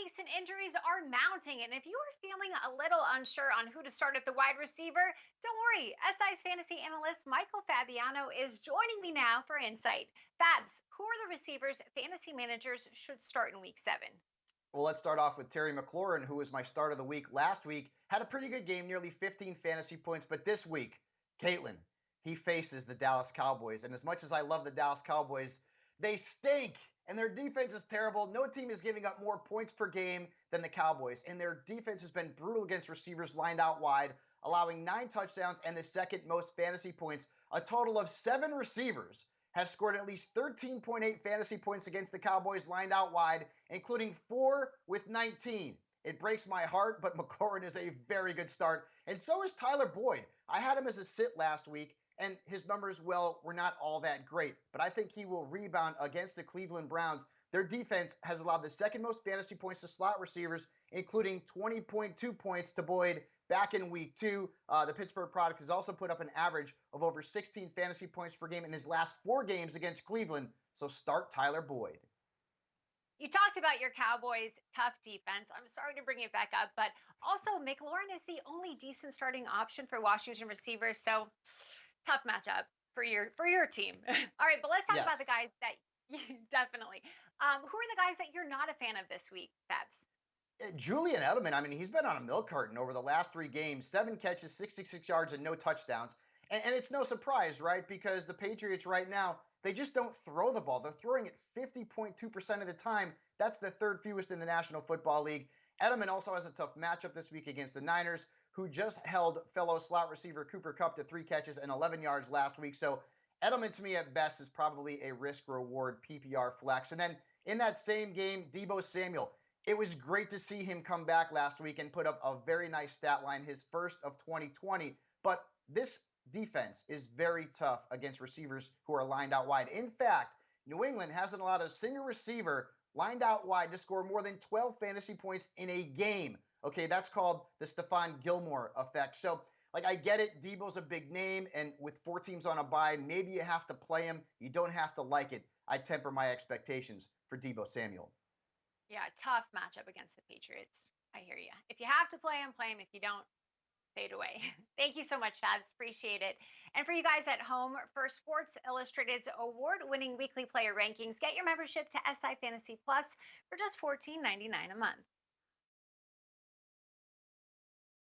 weeks and injuries are mounting. And if you are feeling a little unsure on who to start at the wide receiver, don't worry. SI's fantasy analyst Michael Fabiano is joining me now for insight. Fabs, who are the receivers fantasy managers should start in week 7? Well, let's start off with Terry McLaurin, who was my start of the week last week. Had a pretty good game, nearly 15 fantasy points. But this week, Kaitlin, he faces the Dallas Cowboys. And as much as I love the Dallas Cowboys, they stink. And their defense is terrible. No team is giving up more points per game than the Cowboys. And their defense has been brutal against receivers lined out wide, allowing 9 touchdowns and the second most fantasy points. A total of 7 receivers have scored at least 13.8 fantasy points against the Cowboys lined out wide, including 4 with 19. It breaks my heart, but Mclaurin is a very good start. And so is Tyler Boyd. I had him as a sit last week, and his numbers, well, were not all that great. But I think he will rebound against the Cleveland Browns. Their defense has allowed the second most fantasy points to slot receivers, including 20.2 points to Boyd back in week 2. The Pittsburgh product has also put up an average of over 16 fantasy points per game in his last 4 games against Cleveland. So start Tyler Boyd. You talked about your Cowboys' tough defense. I'm sorry to bring it back up, but also McLaurin is the only decent starting option for Washington receivers. So tough matchup for your team. All right, but let's talk about the Yes. guys that definitely. Who are the guys that you're not a fan of this week, Fabs? Julian Edelman, I mean, he's been on a milk carton over the last 3 games, 7 catches, 66 yards, and no touchdowns. And it's no surprise, right? Because the Patriots right now, they just don't throw the ball. They're throwing it 50.2% of the time. That's the third fewest in the National Football League. Edelman also has a tough matchup this week against the Niners, who just held fellow slot receiver Cooper Kupp to 3 catches and 11 yards last week. So Edelman, to me, at best, is probably a risk reward PPR flex. And then in that same game, Deebo Samuel. It was great to see him come back last week and put up a very nice stat line, his first of 2020. But this defense is very tough against receivers who are lined out wide. In fact, New England hasn't allowed a single receiver lined out wide to score more than 12 fantasy points in a game. Okay, that's called the Stephon Gilmore effect. So, like, I get it. Debo's a big name, and with 4 teams on a bye, maybe you have to play him. You don't have to like it. I temper my expectations for Deebo Samuel. Yeah, tough matchup against the Patriots. I hear you. If you have to play him, play him. If you don't, fade away. Thank you so much, Fabs. Appreciate it. And for you guys at home, for Sports Illustrated's award-winning weekly player rankings, get your membership to SI Fantasy Plus for just $14.99 a month.